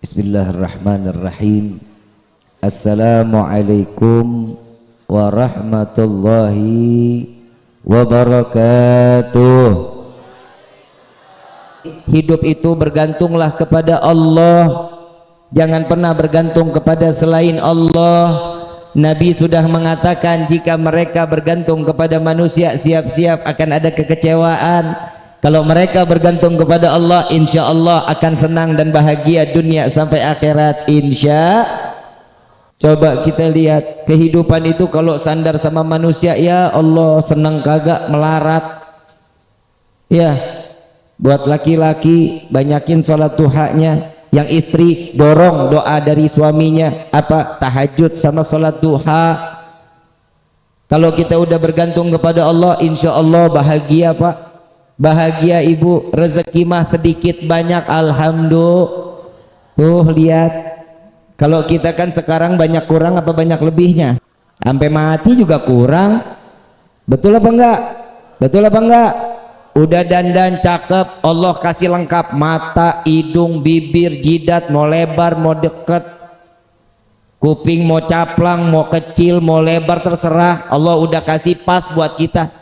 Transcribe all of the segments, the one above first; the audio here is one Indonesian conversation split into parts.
Bismillahirrahmanirrahim. Assalamualaikum warahmatullahi wabarakatuh. Hidup itu bergantunglah kepada Allah, jangan pernah bergantung kepada selain Allah. Nabi sudah mengatakan jika mereka bergantung kepada manusia, siap-siap akan ada kekecewaan. Kalau mereka bergantung kepada Allah, insya Allah akan senang dan bahagia dunia sampai akhirat, insya. Coba kita lihat kehidupan itu kalau sandar sama manusia, ya Allah senang kagak melarat. Ya, buat laki-laki banyakin sholat duhanya, yang istri dorong doa dari suaminya, apa tahajud sama sholat duha. Kalau kita udah bergantung kepada Allah, insya Allah bahagia Pak. Bahagia ibu, rezeki mah sedikit banyak alhamdulillah. Tuh lihat, kalau kita kan sekarang banyak kurang apa banyak lebihnya, sampai mati juga kurang. Betul apa enggak? Betul apa enggak? Udah dandan cakep, Allah kasih lengkap, mata, hidung, bibir, jidat, mau lebar mau deket, kuping mau caplang mau kecil mau lebar terserah, Allah udah kasih pas buat kita.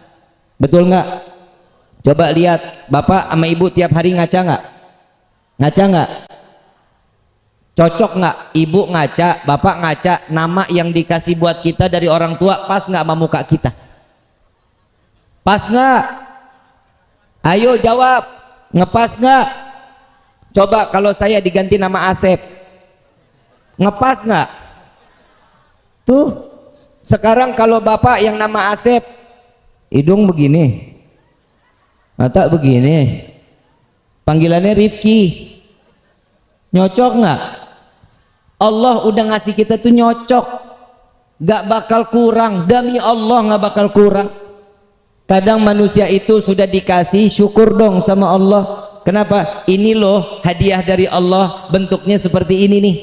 Betul enggak? Coba lihat, bapak sama ibu tiap hari ngaca nggak? Ngaca nggak? Cocok nggak? Ibu ngaca, bapak ngaca, nama yang dikasih buat kita dari orang tua pas nggak sama muka kita? Pas nggak? Ayo jawab, ngepas nggak? Coba kalau saya diganti nama Asep, ngepas nggak? Tuh, sekarang kalau bapak yang nama Asep, hidung begini, mata begini, panggilannya Rifki, nyocok nggak? Allah udah ngasih kita tuh nyocok, gak bakal kurang, demi Allah gak bakal kurang. Kadang manusia itu sudah dikasih, syukur dong sama Allah. Kenapa? Ini loh hadiah dari Allah, bentuknya seperti ini nih.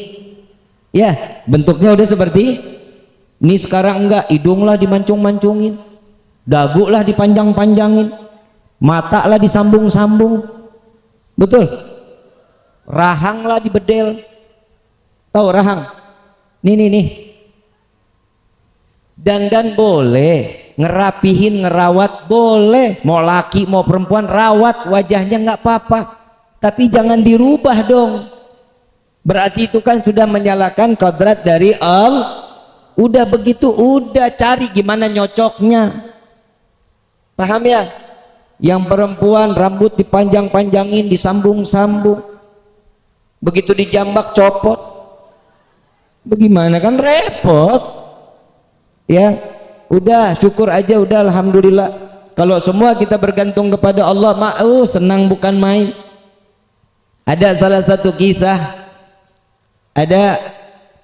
Ya, bentuknya udah seperti ini. Sekarang enggak, hidung lah dimancung-mancungin, dagu lah dipanjang-panjangin, mata lah disambung-sambung, betul, rahang lah dibedel. Tahu rahang? Nih dandan boleh, ngerapihin ngerawat boleh, mau laki mau perempuan rawat wajahnya nggak apa-apa, tapi jangan dirubah dong. Berarti itu kan sudah menyalakan kodrat dari Allah. Udah begitu, udah cari gimana nyocoknya, paham ya? Yang perempuan rambut dipanjang-panjangin, disambung-sambung, begitu dijambak copot, bagaimana kan repot ya. Udah syukur aja, udah alhamdulillah. Kalau semua kita bergantung kepada Allah, senang bukan main. Ada salah satu kisah, ada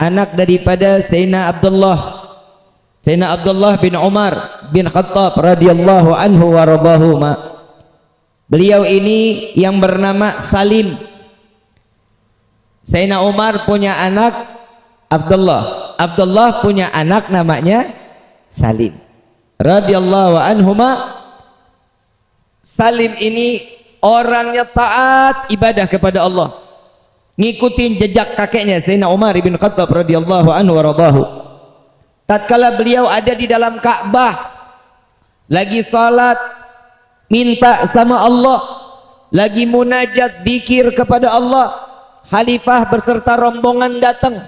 anak daripada Sayyidina Abdullah bin Umar bin Khattab radhiyallahu anhu wa radahuma. Beliau ini yang bernama Salim. Sayyidina Umar punya anak Abdullah punya anak namanya Salim radhiyallahu anhuma. Salim ini orangnya taat ibadah kepada Allah, ngikutin jejak kakeknya Sayyidina Umar bin Khattab radhiyallahu anhu wa radahu. Tatkala beliau ada di dalam Ka'bah lagi salat minta sama Allah, lagi munajat dzikir kepada Allah, khalifah berserta rombongan datang.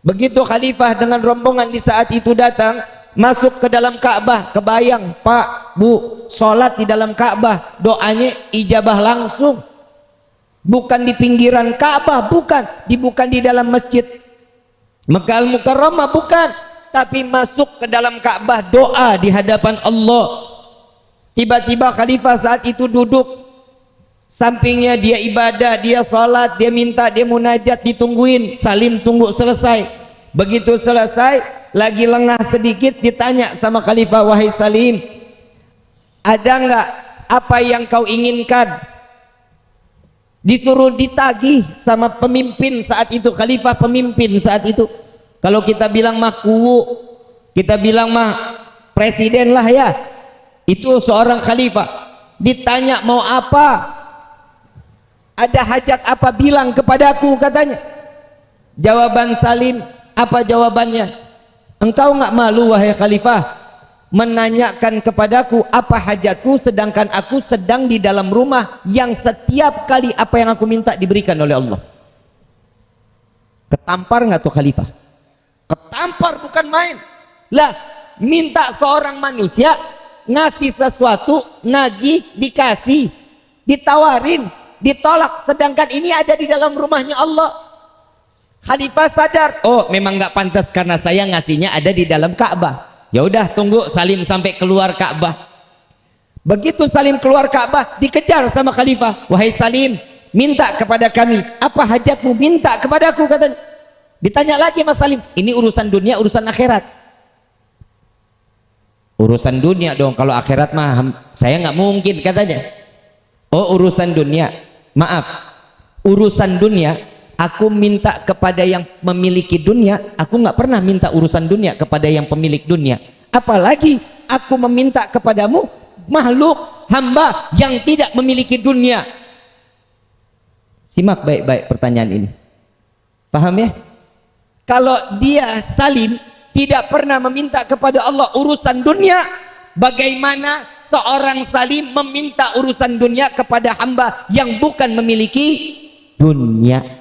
Begitu khalifah dengan rombongan di saat itu datang masuk ke dalam Ka'bah, kebayang Pak Bu salat di dalam Ka'bah, doanya ijabah langsung, bukan di pinggiran Ka'bah, bukan di dalam masjid Makkah Al-Mukarramah, bukan, tapi masuk ke dalam Ka'bah, doa di hadapan Allah. Tiba-tiba khalifah saat itu duduk, sampingnya dia ibadah, dia salat, dia minta, dia munajat, ditungguin. Salim tunggu selesai. Begitu selesai, lagi lengah sedikit, ditanya sama khalifah, wahai Salim, ada nggak apa yang kau inginkan? Disuruh ditagih sama pemimpin saat itu, khalifah pemimpin saat itu. Kalau kita bilang mah kuwu, kita bilang mah presiden lah ya, itu seorang khalifah. Ditanya mau apa, Ada hajat apa bilang kepadaku, katanya. Jawaban Salim, apa jawabannya? Engkau nggak malu wahai khalifah menanyakan kepadaku apa hajatku, sedangkan aku sedang di dalam rumah yang setiap kali apa yang aku minta diberikan oleh Allah. Ketampar nggak tuh khalifah? Ketampar bukan main. Lah, minta seorang manusia ngasih sesuatu, nagih, dikasih, ditawarin, ditolak, sedangkan ini ada di dalam rumahnya Allah. Khalifah sadar, oh memang nggak pantas karena saya ngasihnya ada di dalam Ka'bah. Ya udah, tunggu Salim sampai keluar Ka'bah. Begitu Salim keluar Ka'bah, dikejar sama khalifah. Wahai Salim, minta kepada kami, apa hajatmu? Minta kepadaku, katanya. Ditanya lagi Mas Salim, ini urusan dunia, urusan akhirat. Urusan dunia dong, kalau akhirat mah saya nggak mungkin, katanya. Oh urusan dunia, maaf, urusan dunia aku minta kepada yang memiliki dunia, aku nggak pernah minta urusan dunia kepada yang pemilik dunia. Apalagi aku meminta kepadamu, makhluk hamba yang tidak memiliki dunia. Simak baik-baik pertanyaan ini. Paham ya? Kalau dia Salim tidak pernah meminta kepada Allah urusan dunia, bagaimana seorang Salim meminta urusan dunia kepada hamba yang bukan memiliki dunia?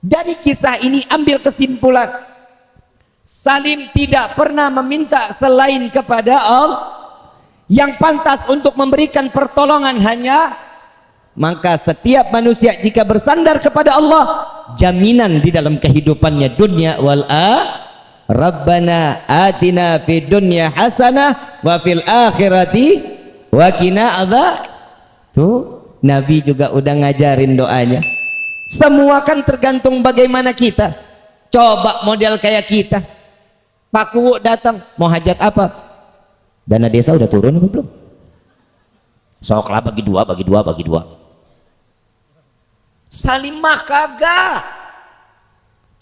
Dari kisah ini ambil kesimpulan, Salim tidak pernah meminta selain kepada Allah. Yang pantas untuk memberikan pertolongan hanya, maka setiap manusia jika bersandar kepada Allah, jaminan di dalam kehidupannya dunia wal Rabbana atina fid dunya hasanah wa fil akhirati wa qina adzab. Tuh Nabi juga udah ngajarin doanya. Semua kan tergantung bagaimana kita. Coba model kayak kita, Pak Kuwu datang mau hajat apa, dana desa udah turun apa belum? Soklah bagi dua, bagi dua, bagi dua. Salim mah kagak.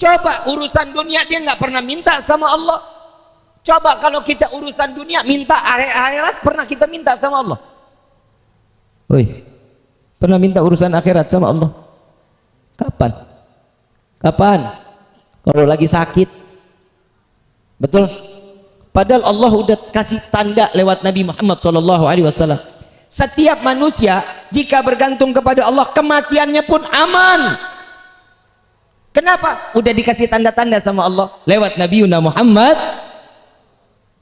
Coba urusan dunia dia nggak pernah minta sama Allah. Coba kalau kita urusan dunia minta akhirat, pernah kita minta sama Allah? Woi, pernah minta urusan akhirat sama Allah? Kapan? Kapan? Kalau lagi sakit. Betul? Padahal Allah udah kasih tanda lewat Nabi Muhammad SAW. Setiap manusia jika bergantung kepada Allah, kematiannya pun aman. Kenapa? Udah dikasih tanda-tanda sama Allah lewat Nabi Muhammad.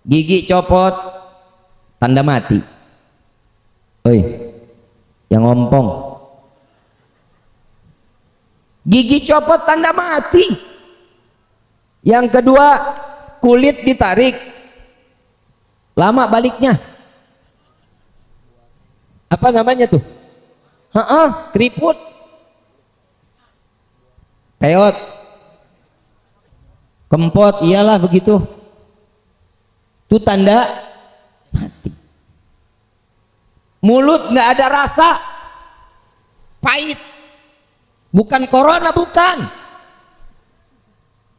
Gigi copot, tanda mati. Oi, yang ngompong. Gigi copot, tanda mati. Yang kedua, kulit ditarik, lama baliknya. Apa namanya tuh? Keriput. Peot. Kempot, iyalah begitu. Itu tanda mati. Mulut nggak ada rasa, pahit. Bukan corona, bukan.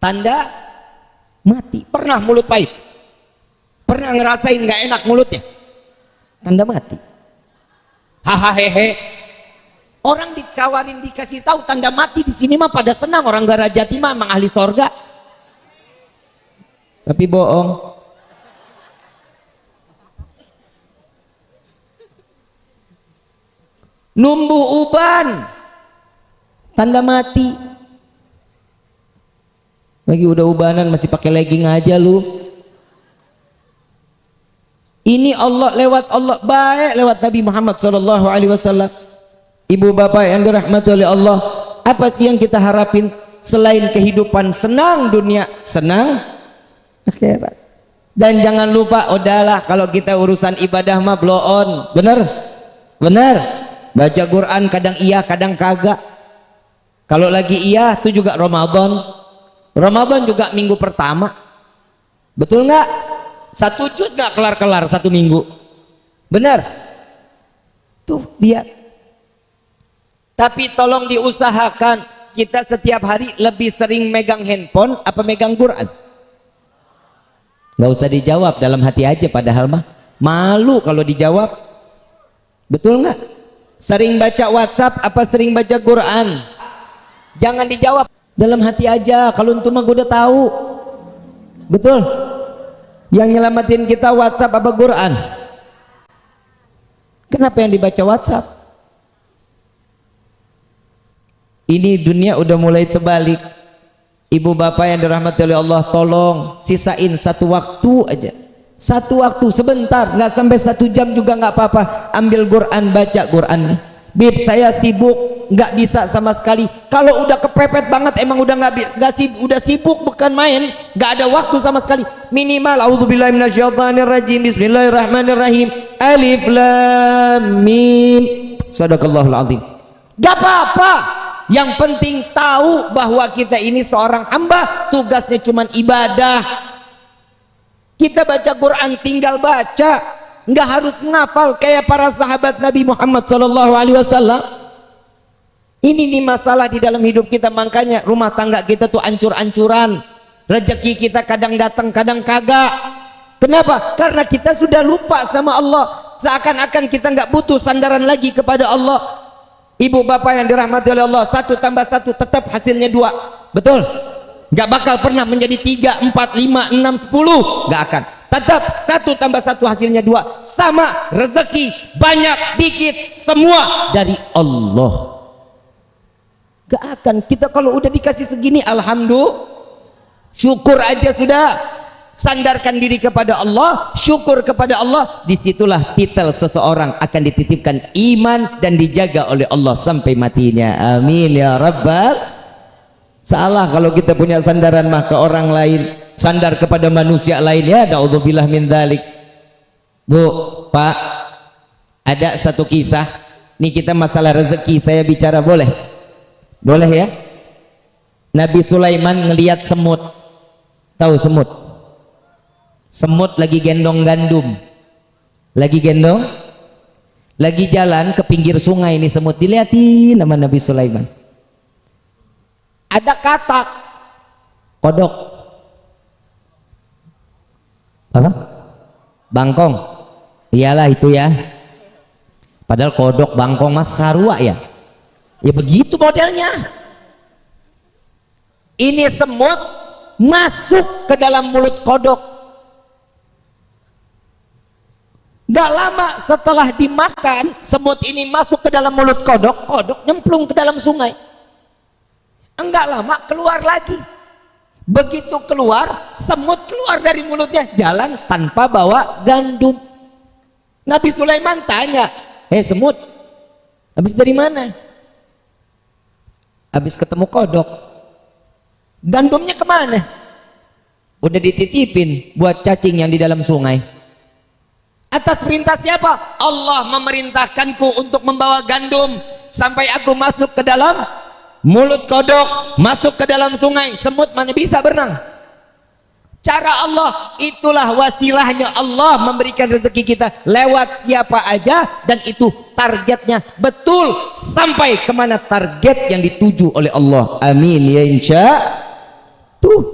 Tanda mati. Pernah mulut pahit? Pernah ngerasain nggak enak mulutnya? Tanda mati. Hahaha hehe. Orang dikawarin dikasih tahu tanda mati di sini mah pada senang, orang Garajati mah emang ahli sorga. Tapi bohong. Numbu uban, tanda mati. Lagi udah ubanan masih pakai legging aja lu. Ini Allah lewat Allah baik lewat Nabi Muhammad SAW. Ibu bapak yang dirahmati oleh Allah, apa sih yang kita harapin selain kehidupan senang dunia, senang akhirat? Dan jangan lupa, udahlah kalau kita urusan ibadah mah blow on, bener? Bener. Baca Quran kadang iya, kadang kagak. Kalau lagi iya, itu juga Ramadan. Ramadan juga minggu pertama, betul nggak? Satu juz nggak kelar-kelar satu minggu, bener? Tuh lihat. Tapi tolong diusahakan kita setiap hari lebih sering megang handphone apa megang Quran. Nggak usah dijawab, dalam hati aja, padahal mah malu kalau dijawab. Betul nggak? Sering baca WhatsApp apa sering baca Quran? Jangan dijawab dalam hati aja, kalau itu mah gue udah tahu. Betul? Yang nyelamatin kita WhatsApp apa Quran? Kenapa yang dibaca WhatsApp? Ini dunia udah mulai terbalik. Ibu bapak yang dirahmati oleh Allah, tolong sisain satu waktu aja, satu waktu sebentar, nggak sampai 1 jam juga nggak apa-apa. Ambil Quran, baca Quran. Bib, saya sibuk, nggak bisa sama sekali. Kalau udah kepepet banget, emang udah udah sibuk bukan main, nggak ada waktu sama sekali. Minimal auzubillahi minasyaitonirrajim, bismillahirrahmanirrahim, alif lam mim, sadaqallahul azim. Gak apa-apa, yang penting tahu bahwa kita ini seorang hamba, tugasnya cuma ibadah. Kita baca Quran tinggal baca, nggak harus ngafal kayak para sahabat Nabi Muhammad SAW. Ini nih masalah di dalam hidup kita, makanya rumah tangga kita tuh ancur-ancuran, rezeki kita kadang datang kadang kagak. Kenapa? Karena kita sudah lupa sama Allah, seakan-akan kita nggak butuh sandaran lagi kepada Allah. Ibu bapak yang dirahmati oleh Allah, 1 tambah 1 tetap hasilnya 2. Betul? Gak bakal pernah menjadi 3, 4, 5, 6, 10. Gak akan. Tetap 1 tambah 1 hasilnya 2. Sama, rezeki banyak dikit semua dari Allah. Gak akan. Kita kalau udah dikasih segini, alhamdulillah, syukur aja sudah. Sandarkan diri kepada Allah, syukur kepada Allah. Disitulah titel seseorang akan dititipkan iman dan dijaga oleh Allah sampai matinya. Amin ya rabbal. Salah kalau kita punya sandaran mah ke orang lain, sandar kepada manusia lain, ya naudzubillah min dzalik. Bu, Pak, ada satu kisah. Nih kita masalah rezeki saya bicara, boleh? Boleh ya? Nabi Sulaiman ngelihat semut. Tahu semut? Semut lagi gendong gandum, lagi jalan ke pinggir sungai. Ini semut dilihatin sama Nabi Sulaiman. Ada katak, kodok, apa? Bangkong. Iyalah itu ya. Padahal kodok, bangkong mas sarua ya. Ya begitu modelnya. Ini semut masuk ke dalam mulut kodok. Gak lama setelah dimakan, semut ini masuk ke dalam mulut kodok, kodok nyemplung ke dalam sungai. Enggak lama keluar lagi. Begitu keluar, semut keluar dari mulutnya, jalan tanpa bawa gandum. Nabi Sulaiman tanya, semut, habis dari mana? Habis ketemu kodok. Gandumnya kemana? Udah dititipin buat cacing yang di dalam sungai. Atas perintah siapa? Allah memerintahkanku untuk membawa gandum sampai aku masuk ke dalam mulut kodok, masuk ke dalam sungai. Semut mana bisa berenang? Cara Allah, itulah wasilahnya Allah memberikan rezeki kita lewat siapa aja, dan itu targetnya betul sampai kemana target yang dituju oleh Allah. Amin ya insya. Tuh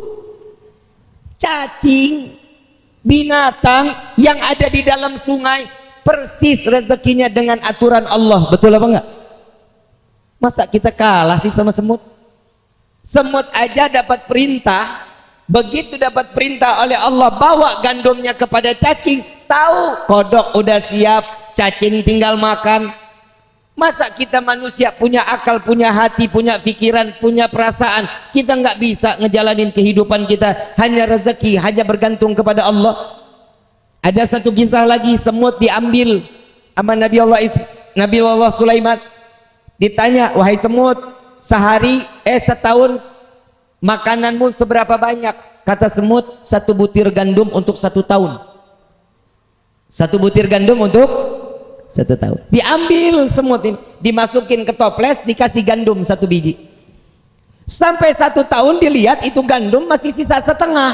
cacing, binatang yang ada di dalam sungai persis rezekinya dengan aturan Allah. Betul apa enggak? Masa kita kalah sih sama semut? Semut aja dapat perintah, begitu dapat perintah oleh Allah bawa gandumnya kepada cacing, tahu kodok udah siap, cacing tinggal makan. Masa kita manusia punya akal, punya hati, punya pikiran, punya perasaan, kita nggak bisa ngejalanin kehidupan kita hanya rezeki, hanya bergantung kepada Allah. Ada satu kisah lagi, semut diambil sama Nabi Allah Sulaiman. Ditanya, wahai semut, setahun makananmu seberapa banyak? Kata semut, 1 butir gandum untuk 1 tahun. 1 butir gandum untuk 1 tahun. Diambil semut ini, dimasukin ke toples, dikasih gandum 1 biji. Sampai 1 tahun dilihat itu gandum masih sisa setengah.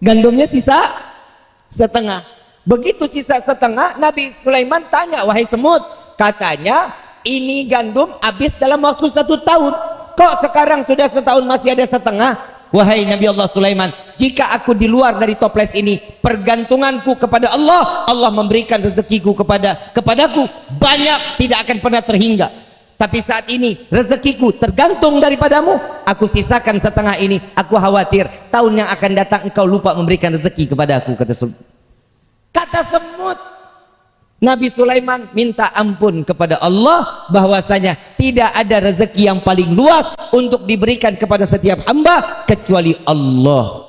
Gandumnya sisa setengah. Begitu sisa setengah, Nabi Sulaiman tanya, wahai semut, katanya ini gandum habis dalam waktu 1 tahun. Kok sekarang sudah setahun masih ada setengah? wahai Nabi Allah Sulaiman, jika aku di luar dari toples ini, pergantunganku kepada Allah, Allah memberikan rezekiku kepadaku banyak, tidak akan pernah terhingga. Tapi saat ini rezekiku tergantung daripadamu, aku sisakan setengah ini. Aku khawatir tahun yang akan datang engkau lupa memberikan rezeki kepadaku, kata semut. Nabi Sulaiman minta ampun kepada Allah bahwasanya tidak ada rezeki yang paling luas untuk diberikan kepada setiap hamba kecuali Allah.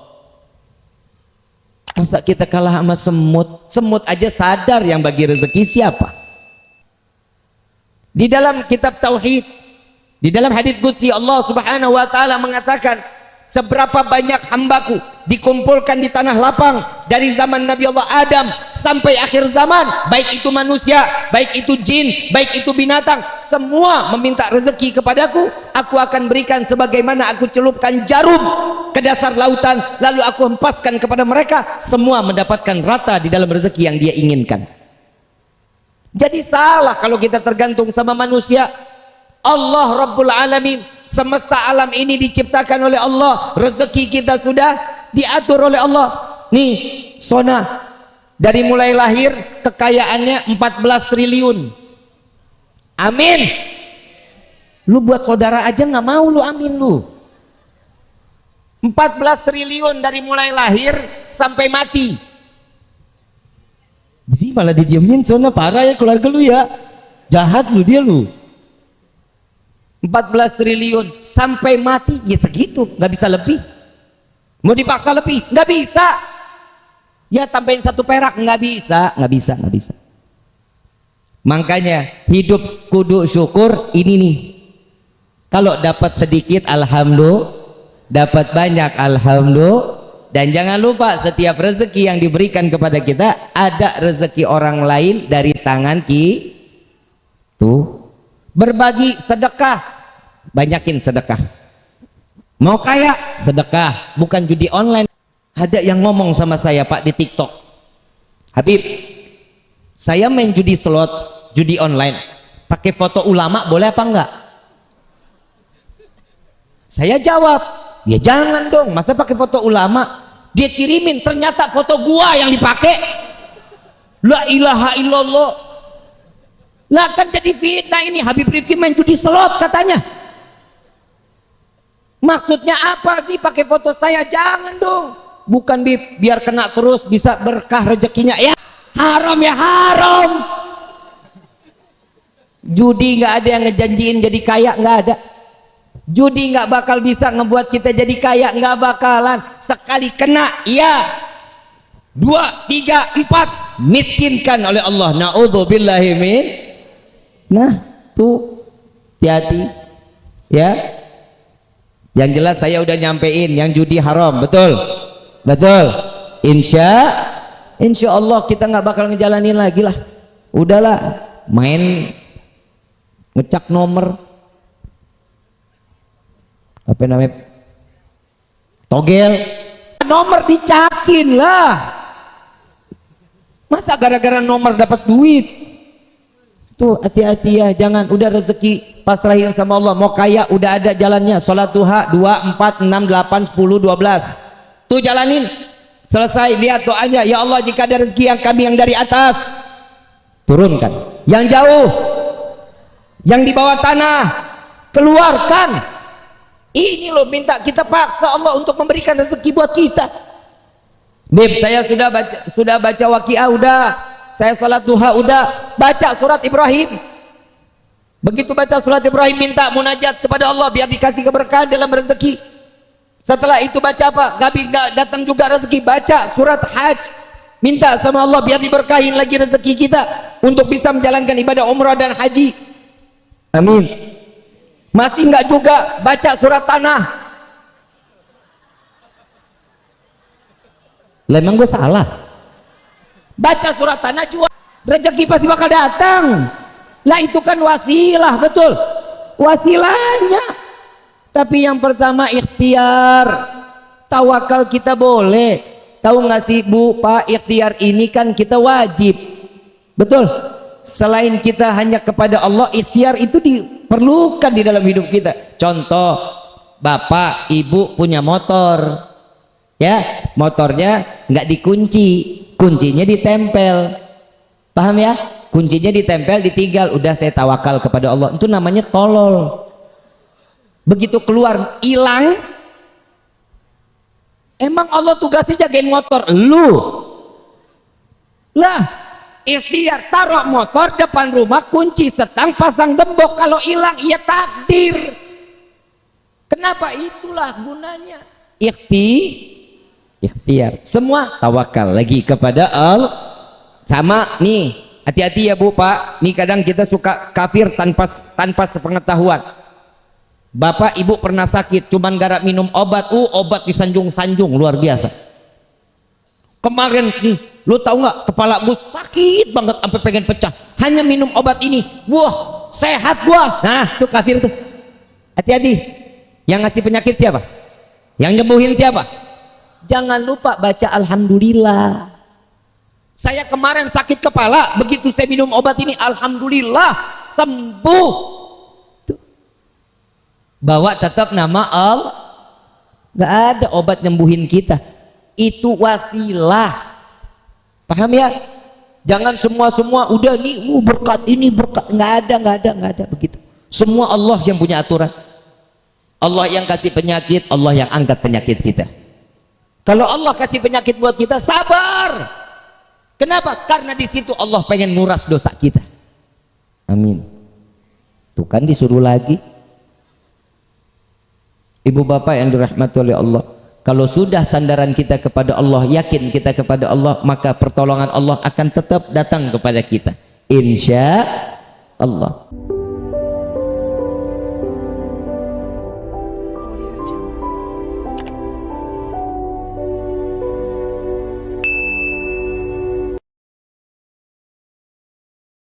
Masa kita kalah sama semut? Semut aja sadar yang bagi rezeki siapa. Di dalam kitab Tauhid, di dalam hadits qudsi, Allah Subhanahu wa taala mengatakan, seberapa banyak hambaku dikumpulkan di tanah lapang dari zaman Nabi Allah Adam sampai akhir zaman, baik itu manusia, baik itu jin, baik itu binatang, semua meminta rezeki kepadaku, aku akan berikan sebagaimana aku celupkan jarum ke dasar lautan, lalu aku hempaskan kepada mereka, semua mendapatkan rata di dalam rezeki yang dia inginkan. Jadi salah kalau kita tergantung sama manusia. Allah Rabbul Alamin, semesta alam ini diciptakan oleh Allah, rezeki kita sudah diatur oleh Allah. Nih Sona, dari mulai lahir kekayaannya 14 triliun. Amin. Lu buat saudara aja nggak mau lu amin lu. 14 triliun dari mulai lahir sampai mati. Jadi malah didiemin. Sona, parah ya keluarga lu ya, jahat lu dia lu. 14 triliun sampai mati ya segitu, nggak bisa lebih. Mau dipaksa lebih nggak bisa, ya tambahin 1 perak nggak bisa. Makanya hidup kudu syukur. Ini nih, kalau dapat sedikit alhamdulillah, dapat banyak alhamdulillah. Dan jangan lupa setiap rezeki yang diberikan kepada kita ada rezeki orang lain dari tangan tuh. Berbagi sedekah, banyakin sedekah. Mau kaya sedekah, bukan judi online. Ada yang ngomong sama saya, Pak, di TikTok, Habib, saya main judi slot, judi online, pakai foto ulama boleh apa enggak? Saya jawab, ya jangan dong, masa pakai foto ulama. Dia kirimin, ternyata foto gua yang dipakai. La ilaha illallah. Lah kan jadi fitnah ini. Habib Rifki main judi slot katanya. Maksudnya apa nih pakai foto saya? Jangan dong. Bukan Bib, biar kena terus bisa berkah rezekinya. Ya haram, ya haram. Judi nggak ada yang ngejanjiin jadi kaya, nggak ada. Judi nggak bakal bisa ngebuat kita jadi kaya, nggak bakalan. Sekali kena, iya. 2, 3, 4 miskinkan oleh Allah. Na'udzubillahi min. Nah tuh hati-hati ya. Yang jelas saya udah nyampein yang judi haram, betul insya Allah kita nggak bakal ngejalanin lagi lah. Udahlah, main ngecak nomor apa namanya, togel nomor, dicakin lah. Masa gara-gara nomor dapat duit? Tuh hati-hati ya, jangan. Udah rezeki pasrahin sama Allah. Mau kaya udah ada jalannya. Sholat duha 2, 4, 6, 8, 10, 12 tuh jalanin. Selesai, lihat doanya, ya Allah jika ada rezeki yang kami yang dari atas turunkan, yang jauh, yang di bawah tanah keluarkan. Ini loh, minta kita paksa Allah untuk memberikan rezeki buat kita. Bib, saya sudah baca Waqiah, udah. Saya sholat duha, udah. Baca surat Ibrahim. Begitu baca surat Ibrahim, minta munajat kepada Allah biar dikasih keberkahan dalam rezeki. Setelah itu baca apa? Gak datang juga rezeki. Baca surat Hajj, minta sama Allah biar diberkahin lagi rezeki kita untuk bisa menjalankan ibadah umrah dan haji. Amin. Masih enggak juga, baca surat Tanah. Lah emang gue salah? Baca surat Tanah juga, rezeki pasti bakal datang. Lah itu kan wasilah, betul, wasilahnya. Tapi yang pertama ikhtiar. Tawakal kita boleh. Tahu nggak sih Bu, Pak, ikhtiar ini kan kita wajib, betul. Selain kita hanya kepada Allah, ikhtiar itu diperlukan di dalam hidup kita. Contoh, bapak ibu punya motor, ya motornya nggak dikunci, kuncinya ditempel, paham ya, kuncinya ditempel ditinggal, udah saya tawakal kepada Allah, itu namanya tolol. Begitu keluar hilang, emang Allah tugasnya jagain motor lu lah, ikhtiar taruh motor depan rumah, kunci setang, pasang gembok, kalau hilang ya takdir. Kenapa? Itulah gunanya ikhtiar, semua tawakal lagi kepada Allah. Sama nih, hati-hati ya Bu Pak, nih kadang kita suka kafir tanpa sepengetahuan. Bapak ibu pernah sakit, cuman gara minum obat, obat disanjung-sanjung luar biasa. Kemarin nih, lu tahu nggak, kepala gue sakit banget sampai pengen pecah, hanya minum obat ini, wah sehat gua. Nah itu kafir tuh, hati-hati. Yang ngasih penyakit siapa? Yang nyembuhin siapa? Jangan lupa baca alhamdulillah. Saya kemarin sakit kepala, begitu saya minum obat ini, alhamdulillah sembuh. Bawa tetap nama Allah, nggak ada obat nyembuhin kita, itu wasilah, paham ya? Jangan semua udah nih berkat ini berkat, nggak ada begitu. Semua Allah yang punya aturan, Allah yang kasih penyakit, Allah yang angkat penyakit kita. Kalau Allah kasih penyakit buat kita, sabar. Kenapa? Karena di situ Allah pengen nguras dosa kita. Amin. Tuh kan disuruh lagi. Ibu bapak yang dirahmati oleh Allah, kalau sudah sandaran kita kepada Allah, yakin kita kepada Allah, maka pertolongan Allah akan tetap datang kepada kita, insya Allah.